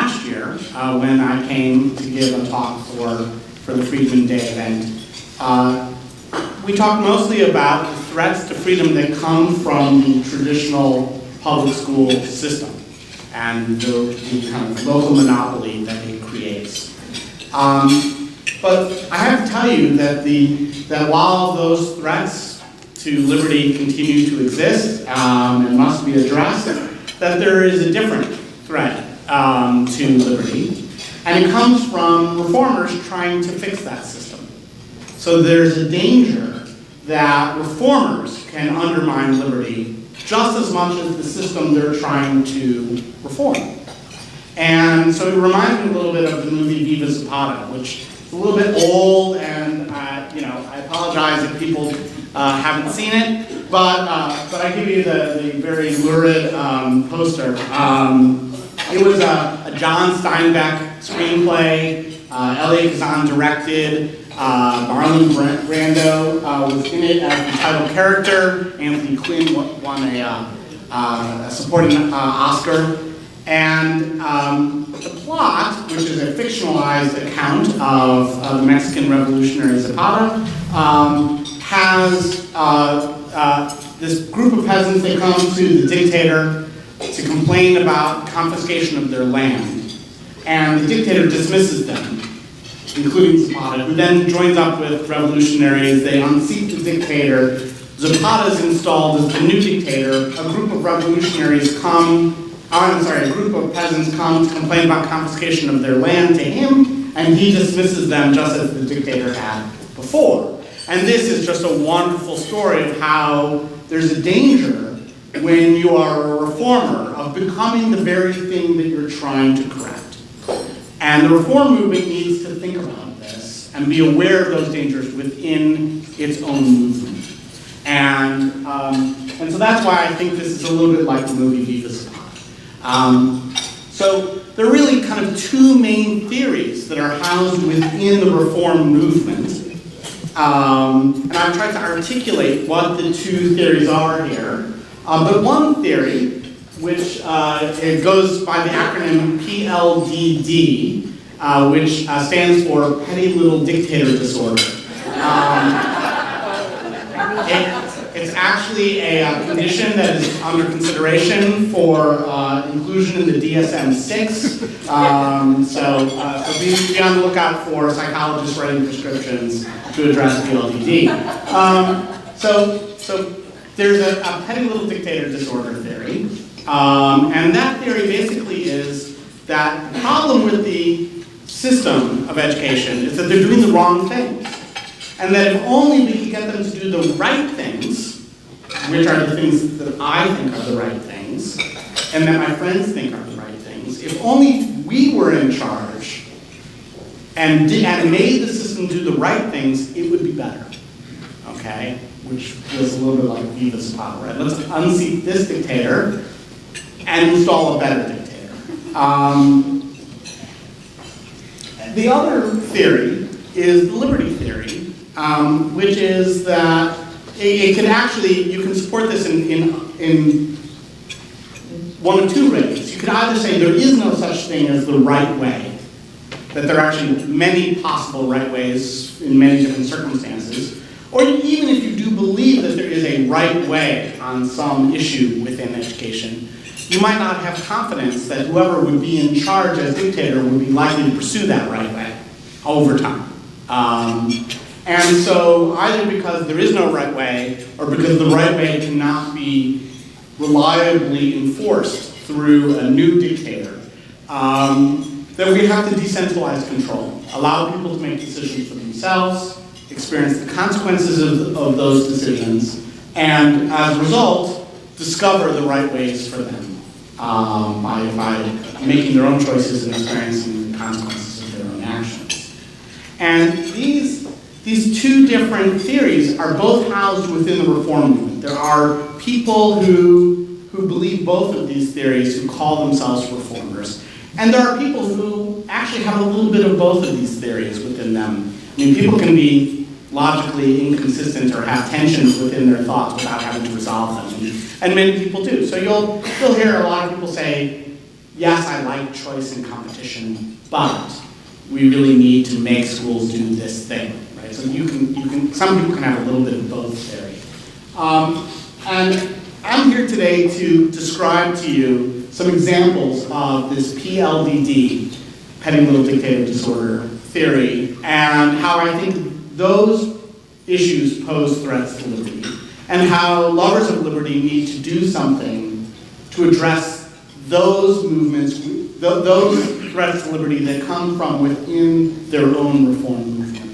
last year, when I came to give a talk for the Friedman Day event, we talked mostly about the threats to freedom that come from the traditional public school system and the kind of local monopoly that it creates. But I have to tell you that while those threats to liberty continue to exist and must be addressed, that there is a different threat to liberty, and it comes from reformers trying to fix that system. So there's a danger that reformers can undermine liberty just as much as the system they're trying to reform. And so it reminds me a little bit of the movie Viva Zapata, which is a little bit old, and I apologize if people haven't seen it, but I give you the very lurid poster. It was a John Steinbeck screenplay. Elia Kazan directed. Marlon Brando was in it as the title character. Anthony Quinn won a supporting Oscar. And the plot, which is a fictionalized account of the Mexican Revolutionary Zapata, has this group of peasants that come to the dictator to complain about confiscation of their land. And the dictator dismisses them, including Zapata, who then joins up with revolutionaries. They unseat the dictator. Zapata is installed as the new dictator. A group of revolutionaries a group of peasants come to complain about confiscation of their land to him, and he dismisses them just as the dictator had before. And this is just a wonderful story of how there's a danger when you are a reformer of becoming the very thing that you're trying to correct. And the reform movement needs to think about this and be aware of those dangers within its own movement. And so that's why I think this is a little bit like the movie Viva Zapata. So there are really kind of two main theories that are housed within the reform movement. And I've tried to articulate what the two theories are here. But one theory, which it goes by the acronym PLDD, which stands for Petty Little Dictator Disorder. It's actually a condition that is under consideration for inclusion in the DSM-6. So be on the lookout for psychologists writing prescriptions to address PLDD. So there's a Petty Little Dictator Disorder theory. And that theory basically is that the problem with the system of education is that they're doing the wrong things. And that if only we could get them to do the right things, which are the things that I think are the right things, and that my friends think are the right things, if only we were in charge and made the system do the right things, it would be better. Okay? Which feels a little bit like Viva Zapata, right? Let's unseat this dictator and install a better dictator. The other theory is the liberty theory, which is that it can actually, you can support this in one of two ways. You could either say there is no such thing as the right way, that there are actually many possible right ways in many different circumstances, or even if you do believe that there is a right way on some issue within education, you might not have confidence that whoever would be in charge as dictator would be likely to pursue that right way over time. And so either because there is no right way, or because the right way cannot be reliably enforced through a new dictator, then we have to decentralize control, allow people to make decisions for themselves, experience the consequences of those decisions, and as a result, discover the right ways for them by making their own choices and experiencing the consequences of their own actions. And these two different theories are both housed within the reform movement. There are people who believe both of these theories who call themselves reformers. And there are people who actually have a little bit of both of these theories within them. I mean, people can be logically inconsistent or have tensions within their thoughts without having to resolve them. And many people do. So you'll hear a lot of people say, yes, I like choice and competition, but we really need to make schools do this thing, right? So some people can have a little bit of both theory. And I'm here today to describe to you some examples of this PLDD, Petty Little Dictator Disorder theory, and how I think those issues pose threats to liberty, and how lovers of liberty need to do something to address those movements, those threats to liberty that come from within their own reform movement.